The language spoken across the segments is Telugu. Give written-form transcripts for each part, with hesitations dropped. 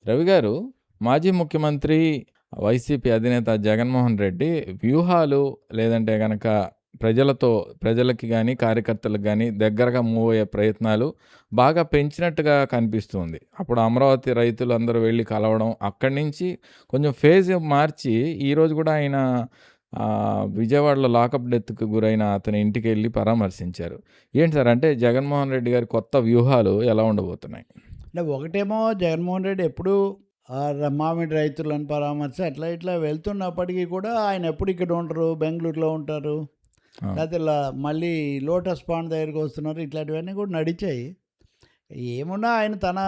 రవి గారు, మాజీ ముఖ్యమంత్రి, వైసీపీ అధినేత జగన్మోహన్ రెడ్డి వ్యూహాలు లేదంటే గనక ప్రజలకి గాని, కార్యకర్తలకు గాని దగ్గరగా మూవ్ అయ్యే ప్రయత్నాలు బాగా పెంచినట్టుగా కనిపిస్తుంది. అప్పుడు అమరావతి రైతులందరూ వెళ్లి కలవడం, అక్కడి నుంచి కొంచెం ఫేజ్ మార్చి ఈరోజు గూడా ఆయన విజయవాడలో లాకప్ డెత్‌కి గురైన అతని ఇంటికెళ్లి పరామర్శించారు. ఏంటి సార్ అంటే జగన్మోహన్ రెడ్డి గారి కొత్త వ్యూహాలు ఎలా ఉండబోతున్నాయి? అంటే ఒకటేమో జగన్మోహన్ రెడ్డి ఎప్పుడూ మామిడి రైతులను పరామర్శ అట్లా ఇట్లా వెళ్తున్నప్పటికీ కూడా ఆయన ఎప్పుడు ఇక్కడ ఉండరు, బెంగుళూరులో ఉంటారు. ఆ! లేకపోతే మళ్ళీ లోటస్ పాండ్ దగ్గరికి వస్తున్నారు. ఇట్లాంటివన్నీ కూడా నడిచాయి. ఏమున్నా ఆయన తన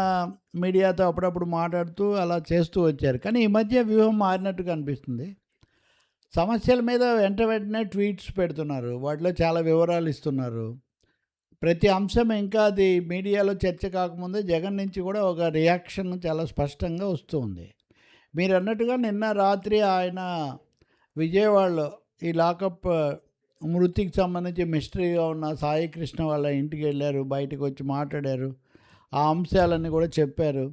మీడియాతో అప్పుడప్పుడు మాట్లాడుతూ అలా చేస్తూ వచ్చారు. కానీ ఈ మధ్య వ్యూహం మారినట్టు కనిపిస్తుంది. సమస్యల మీద వెంటనే ట్వీట్స్ పెడుతున్నారు. వాటిలో చాలా వివరాలు ఇస్తున్నారు. ప్రతి అంశం ఇంకా అది మీడియాలో చర్చ కాకముందే జగన్ నుంచి కూడా ఒక రియాక్షన్ చాలా స్పష్టంగా వస్తూ ఉంది. మీరన్నట్టుగా నిన్న రాత్రి ఆయన విజయవాడలో ఈ లాకప్ మృతికి సంబంధించి మిస్టరీగా ఉన్న సాయి కృష్ణ వాళ్ళ ఇంటికి వెళ్ళారు. బయటకు వచ్చి మాట్లాడారు. ఆ అంశాలన్నీ కూడా చెప్పారు.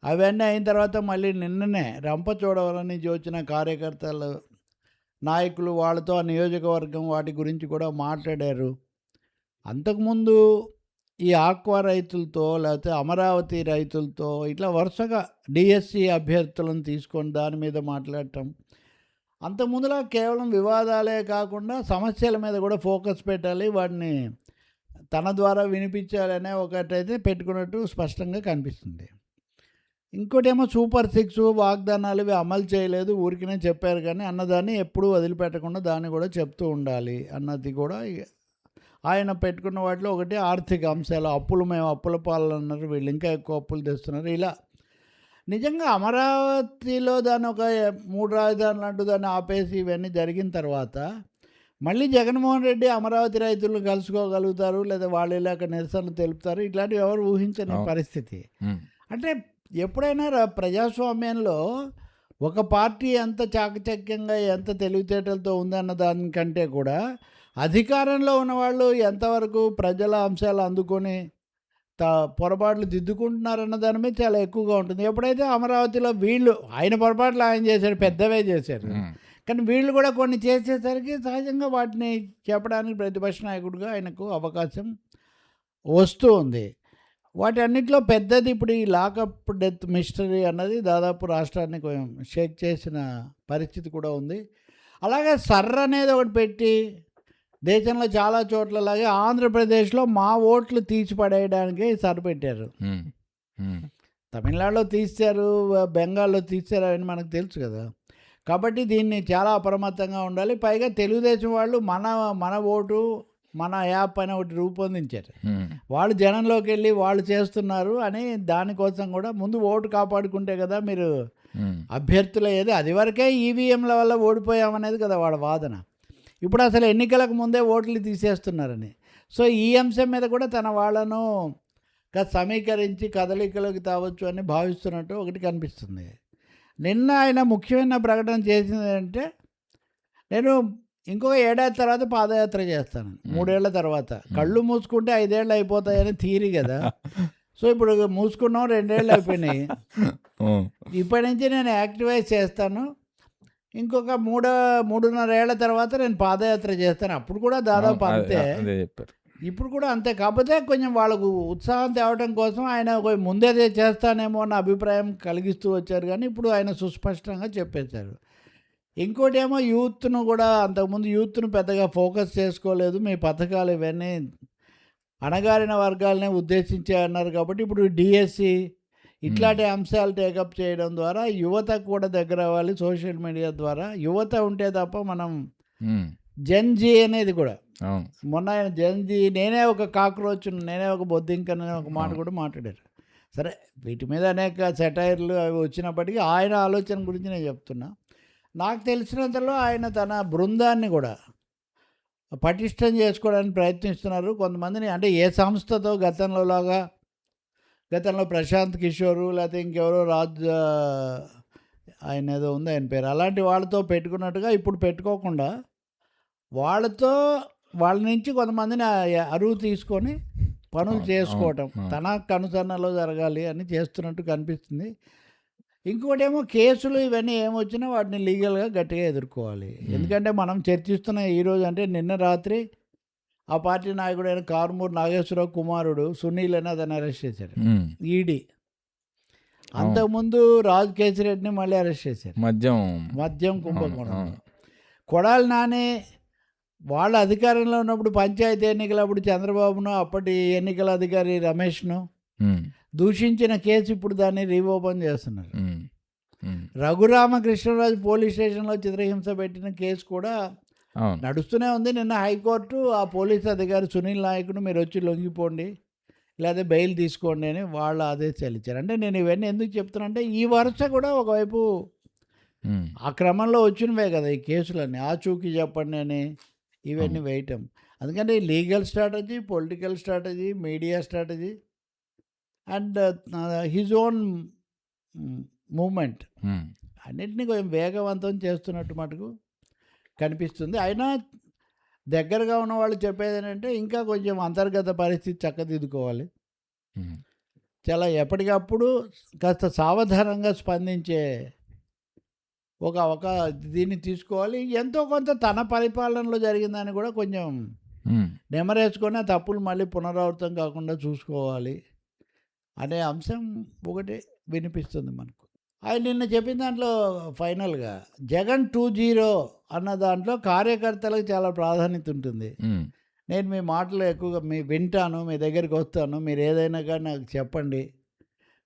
అవన్నీ అయిన తర్వాత మళ్ళీ నిన్ననే రంపచోడవరం నుంచి వచ్చిన కార్యకర్తలు, నాయకులు వాళ్ళతో ఆ నియోజకవర్గం వాటి గురించి కూడా మాట్లాడారు. అంతకుముందు ఈ ఆక్వా రైతులతో లేకపోతే అమరావతి రైతులతో ఇట్లా వరుసగా డిఎస్సి అభ్యర్థులను తీసుకొని దాని మీద మాట్లాడటం. అంతకుముందులా కేవలం వివాదాలే కాకుండా సమస్యల మీద కూడా ఫోకస్ పెట్టాలి. వాటిని తన ద్వారా వినిపించాలనే ఒకటైతే పెట్టుకున్నట్టు స్పష్టంగా కనిపిస్తుంది. ఇంకోటేమో సూపర్ సిక్స్ వాగ్దానాలు ఇవి అమలు చేయలేదు, ఊరికనే చెప్పారు కానీ అన్నదాన్ని ఎప్పుడూ వదిలిపెట్టకుండా దాన్ని కూడా చెప్తూ ఉండాలి అన్నది కూడా ఆయన పెట్టుకున్న వాటిలో ఒకటి ఆర్థిక అంశాలు. అప్పులు మేము అప్పుల పాలన్నారు, వీళ్ళు ఇంకా ఎక్కువ అప్పులు తెస్తున్నారు. ఇలా నిజంగా అమరావతిలో దాన్ని ఒక 3 రాజధానులు అంటూ దాన్ని ఆపేసి ఇవన్నీ జరిగిన తర్వాత మళ్ళీ జగన్మోహన్ రెడ్డి అమరావతి రైతులను కలుసుకోగలుగుతారు, లేదా వాళ్ళు ఇలా అక్కడ నిరసనలు తెలుపుతారు. ఇట్లాంటివి ఎవరు ఊహించని అవును. పరిస్థితి. హ్మ్. అంటే ఎప్పుడైనా ప్రజాస్వామ్యంలో ఒక పార్టీ ఎంత చాకచక్యంగా ఎంత తెలివితేటలతో ఉందన్న దానికంటే కూడా అధికారంలో ఉన్నవాళ్ళు ఎంతవరకు ప్రజల అంశాలు అందుకొని త పొరపాట్లు దిద్దుకుంటున్నారన్న దాని మీద చాలా ఎక్కువగా ఉంటుంది. ఎప్పుడైతే అమరావతిలో వీళ్ళు ఆయన పొరపాట్లు ఆయన చేశాడు, పెద్దవే చేశారు. హ్మ్. కానీ వీళ్ళు కూడా కొన్ని చేసేసరికి సహజంగా వాటిని చెప్పడానికి ప్రతిపక్ష నాయకుడిగా ఆయనకు అవకాశం వస్తూ ఉంది. వాటన్నిటిలో పెద్దది ఇప్పుడు ఈ లాకప్ డెత్ మిస్టరీ అన్నది దాదాపు రాష్ట్రాన్ని కొంచెం షేక్ చేసిన పరిస్థితి కూడా ఉంది. అలాగే సర్ర్ అనేది ఒకటి పెట్టి దేశంలో చాలా చోట్లలాగే ఆంధ్రప్రదేశ్లో మా ఓట్లు తీసి పడేయడానికి సరిపెట్టారు. హ్మ్. హ్మ్. తమిళనాడులో తీశారు, బెంగాల్లో తీశారు అని మనకు తెలుసు కదా! కాబట్టి దీన్ని చాలా అప్రమత్తంగా ఉండాలి. పైగా తెలుగుదేశం వాళ్ళు మన ఓటు మన యాప్ అని ఒకటి రూపొందించారు. హ్మ్. వాళ్ళు జనంలోకెళ్ళి వాళ్ళు చేస్తున్నారు అని దానికోసం కూడా ముందు ఓటు కాపాడుకుంటే కదా మీరు హ్మ్. అభ్యర్థులయ్యేది. అది వరకే ఈవీఎంల వల్ల ఓడిపోయామనేది కదా వాళ్ళ వాదన. ఇప్పుడు అసలు ఎన్నికలకు ముందే ఓట్లు తీసేస్తున్నారని. సో, ఈ అంశం మీద కూడా తన వాళ్ళను సమీకరించి కదలికలోకి తేవచ్చు అని భావిస్తున్నట్టు ఒకటి కనిపిస్తుంది. నిన్న ఆయన ముఖ్యమైన ప్రకటన చేసిందేంటంటే, నేను ఇంకొక ఏడాది తర్వాత పాదయాత్ర చేస్తాను. హ్మ్. 3 ఏళ్ల తర్వాత. హ్మ్. కళ్ళు మూసుకుంటే 5 ఏళ్ళు అయిపోతాయని థియరీ గదా! సో, ఇప్పుడు మూసుకున్నాం 2 ఏళ్ళు అయిపోయినాయి. హ్మ్. ఇప్పటి నుంచి నేను యాక్టివైజ్ చేస్తాను. ఇంకొక 3.5 ఏళ్ల తర్వాత నేను పాదయాత్ర చేస్తాను. అప్పుడు కూడా అవును. దాదాపు అదే అంతే. అదే చెప్పారు. ఇప్పుడు కూడా అంతే. కాకపోతే కొంచెం వాళ్ళకు ఉత్సాహం తేవటం కోసం ఆయన ముందే చేస్తానేమో అన్న అభిప్రాయం కలిగిస్తూ వచ్చారు గానీ, ఇప్పుడు ఆయన సుస్పష్టంగా చెప్పేశారు. ఇంకోటేమో యూత్‌ను కూడా అంతకుముందు యూత్‌ను పెద్దగా ఫోకస్ చేసుకోలేదు. మీ పథకాలు ఇవన్నీ అణగారిన వర్గాలనే ఉద్దేశించే అన్నారు కాబట్టి, ఇప్పుడు డీఎస్సీ హ్మ్. ఇట్లాంటి అంశాలు టేకప్ చేయడం ద్వారా యువతకు కూడా దగ్గరవ్వాలి సోషల్ మీడియా ద్వారా. యువత ఉంటే తప్ప మనం హ్మ్. జెన్ జీ అనేది కూడా అవును. మొన్న ఆయన జెన్‌జీ నేనే ఒక కాక్రోచ్‌ను, నేనే ఒక బొద్దింకనని ఒక మాట అవును. కూడా మాట్లాడారు. సరే వీటి మీద అనేక సెటైర్‌లు అవి వచ్చినప్పటికీ ఆయన ఆలోచన గురించి నేను చెప్తున్నా. నాకు తెలిసినంతలో ఆయన తన బృందాన్ని కూడా పటిష్టం చేసుకోవడానికి ప్రయత్నిస్తున్నారు. కొంతమందిని అంటే ఏ సంస్థతో గతంలో ప్రశాంత్ కిషోరు లేకపోతే ఇంకెవరో ఆయన ఏదో ఉంది ఆయన పేరు. అలాంటి వాళ్ళతో పెట్టుకున్నట్టుగా ఇప్పుడు పెట్టుకోకుండా వాళ్ళతో వాళ్ళ నుంచి కొంతమందిని అరువు తీసుకొని పనులు అవును. అవును. చేసుకోవటం. అవును. తన కనుసన్నలో జరగాలి అని చేస్తున్నట్టు కనిపిస్తుంది. ఇంకోటేమో కేసులు ఇవన్నీ ఏమొచ్చినా వాటిని లీగల్‌గా గట్టిగా ఎదుర్కోవాలి. ఎందుకంటే మనం చర్చిస్తున్న ఈరోజు అంటే నిన్న రాత్రి ఆ పార్టీ నాయకుడైన కారుమూరి నాగేశ్వరరావు కుమారుడు సునీల్ అని అతన్ని అరెస్ట్ చేశారు హ్మ్. ఈడీ. అవును. అంతకుముందు రాజ్ కేసిరెడ్డిని మళ్ళీ అరెస్ట్ చేశారు మద్యం మద్యం అవును. కుంభకోణంలో. అవును. కొడాలి నాని వాళ్ళ అధికారంలో ఉన్నప్పుడు పంచాయతీ ఎన్నికలప్పుడు చంద్రబాబును అప్పటి ఎన్నికల అధికారి రమేష్ను హ్మ్. దూషించిన కేసు ఇప్పుడు దాన్ని రీఓపెన్ చేస్తున్నారు. హ్మ్. హ్మ్. రఘురామకృష్ణరాజు పోలీస్ స్టేషన్లో చిత్రహింస పెట్టిన కేసు కూడా అవును. నడుస్తూనే ఉంది. నిన్న హైకోర్టు ఆ పోలీస్ అధికారి సునీల్ నాయక్ను మీరు వచ్చి లొంగిపోండి లేదా బెయిల్ తీసుకోండి అని వాళ్ళ ఆదేశాలు ఇచ్చారు. అంటే నేను ఇవన్నీ ఎందుకు చెప్తున్నా అంటే ఈ వరుస కూడా ఒకవైపు హ్మ్. ఆ క్రమంలో వచ్చినవే కదా ఈ కేసులన్నీ. ఆచూకీ చెప్పండి అని ఇవన్నీ వేయటం. అందుకని legal strategy, political strategy, media strategy and his own moment hmm. అన్నిటిని కొంచెం వేగవంతం చేస్తున్నట్టు మటుకు కనిపిస్తుంది. అయినా దగ్గరగా ఉన్న వాళ్ళు చెప్పేది ఏంటంటే ఇంకా కొంచెం అంతర్గత పరిస్థితి చక్కదిద్దుకోవాలి. హ్మ్. చాలా ఎప్పటికప్పుడు కాస్త సావధానంగా స్పందించే ఒక దీన్ని తీసుకోవాలి. ఎంతో కొంత తన పరిపాలనలో జరిగిందని కూడా కొంచెం హ్మ్. నెమరేసుకొని ఆ తప్పులు మళ్ళీ పునరావృతం కాకుండా చూసుకోవాలి అనే అంశం ఒకటి వినిపిస్తుంది మనకు. ఆయన నిన్న చెప్పిన దాంట్లో ఫైనల్గా జగన్ 2.0 అన్న దాంట్లో కార్యకర్తలకు చాలా ప్రాధాన్యత ఉంటుంది. హ్మ్. నేను మీ మాటలు ఎక్కువగా వింటాను, మీ దగ్గరికి వస్తాను, మీరు ఏదైనా కానీ నాకు చెప్పండి.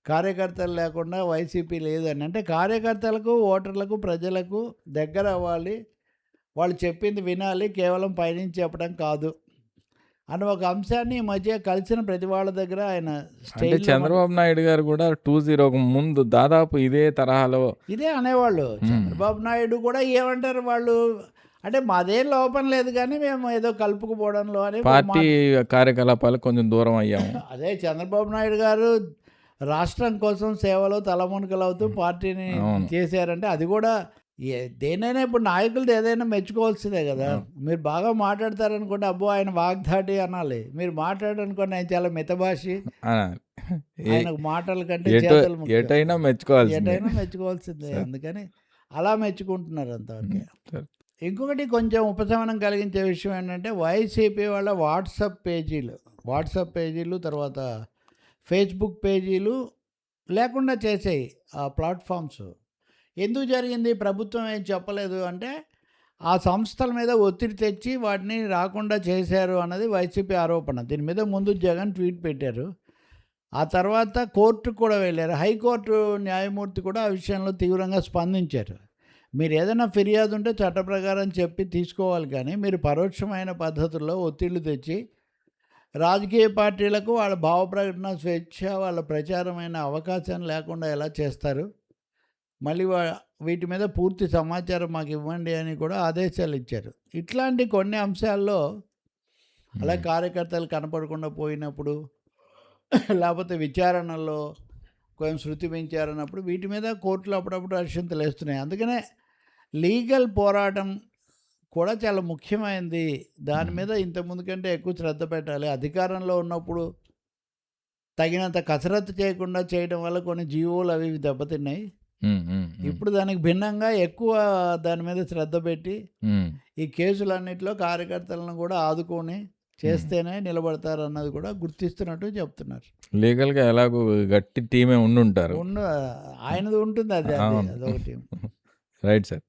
కార్యకర్తలు లేకుండా వైసీపీ లేదని. అంటే కార్యకర్తలకు, ఓటర్లకు, ప్రజలకు దగ్గర అవ్వాలి. వాళ్ళు చెప్పింది వినాలి. కేవలం పైనుంచి చెప్పడం కాదు అని ఒక అంశాన్ని ఈ మధ్య కలిసిన ప్రతి వాళ్ళ దగ్గర ఆయన అంటే స్టైల్‌లో చంద్రబాబు నాయుడు గారు కూడా 2.0కు ముందు దాదాపు ఇదే తరహాలో ఇదే అనేవాళ్ళు. హ్మ్. చంద్రబాబు నాయుడు కూడా ఏమంటారు వాళ్ళు అంటే మాదేం లోపం లేదు కానీ మేము ఏదో కలుపుకుపోవడంలో అని ఒక పార్టీ మాట. కార్యకలాపాలకు కొంచెం దూరం అయ్యాము. అదే చంద్రబాబు నాయుడు గారు రాష్ట్రం కోసం సేవలో తలమునకలవుతూ పార్టీని అవును. చేశారంటే అది కూడా దేనైనా ఇప్పుడు నాయకులది ఏదైనా మెచ్చుకోవాల్సిందే కదా. అవును. మీరు బాగా మాట్లాడతారనుకోండి అబ్బో ఆయన వాగ్దాటి అనాలి. మీరు మాట్లాడనుకోండి ఆయన చాలా మితభాషి. అనాలి. ఆయనకు మాటల కంటే ఎటు చేతలు ముఖ్యం. ఎటైనా మెచ్చుకోవాల్సిందే. ఎటైనా మెచ్చుకోవాల్సిందే. సరే. అందుకని అలా మెచ్చుకుంటున్నారు అంతవరకే. సరే. ఇంకొకటి కొంచెం ఉపశమనం కలిగించే విషయం ఏంటంటే వైసీపీ వాళ్ళ వాట్సాప్ పేజీలు తర్వాత ఫేస్బుక్ పేజీలు లేకుండా చేసేయి ఆ ప్లాట్ఫామ్స్. ఎందుకు జరిగింది? ప్రభుత్వం ఏం చెప్పలేదు అంటే ఆ సంస్థల మీద ఒత్తిడి తెచ్చి వాటిని రాకుండా చేశారు అన్నది వైసీపీ ఆరోపణ. దీని మీద ముందు జగన్ ట్వీట్ పెట్టారు. ఆ తర్వాత కోర్టుకు కూడా వెళ్ళారు. హైకోర్టు న్యాయమూర్తి కూడా ఆ విషయంలో తీవ్రంగా స్పందించారు. మీరు ఏదైనా ఫిర్యాదు ఉంటే చట్ట ప్రకారం చెప్పి తీసుకోవాలి కానీ మీరు పరోక్షమైన పద్ధతుల్లో ఒత్తిళ్లు తెచ్చి రాజకీయ పార్టీలకు వాళ్ళ భావ ప్రకటన స్వేచ్ఛ, వాళ్ళ ప్రచారమైన అవకాశం లేకుండా ఎలా చేస్తారు? మళ్ళీ వీటి మీద పూర్తి సమాచారం మాకు ఇవ్వండి అని కూడా ఆదేశాలు ఇచ్చారు. ఇట్లాంటి కొన్ని అంశాల్లో అలా హ్మ్. కార్యకర్తలు కనపడకుండా పోయినప్పుడు లేకపోతే విచారణల్లో కొంచెం శృతి మించారన్నప్పుడు వీటి మీద కోర్టులు అప్పుడప్పుడు అక్షింతలు వేస్తున్నాయి. అందుకనే లీగల్ పోరాటం కూడా చాలా ముఖ్యమైనది. దాని మీద ఇంతకుముందు కంటే ఎక్కువ శ్రద్ధ పెట్టాలి. అధికారంలో ఉన్నప్పుడు తగినంత కసరత్తు చేయకుండా చేయడం వల్ల కొన్ని జీవోలు అవి ఇవి దెబ్బతిన్నాయి. హ్మ్. హ్మ్. హ్మ్. ఇప్పుడు దానికి భిన్నంగా ఎక్కువ దాని మీద శ్రద్ధ పెట్టి హ్మ్. ఈ కేసులన్నిటిలో కార్యకర్తలను కూడా ఆదుకొని చేస్తేనే నిలబడతారన్నది కూడా గుర్తిస్తున్నట్టు చెప్తున్నారు. లీగల్‌గా ఎలాగో గట్టి టీమే ఉండుంటారు. ఆయనది ఉంటుంది అది అవును. అదొకటి. Right sir.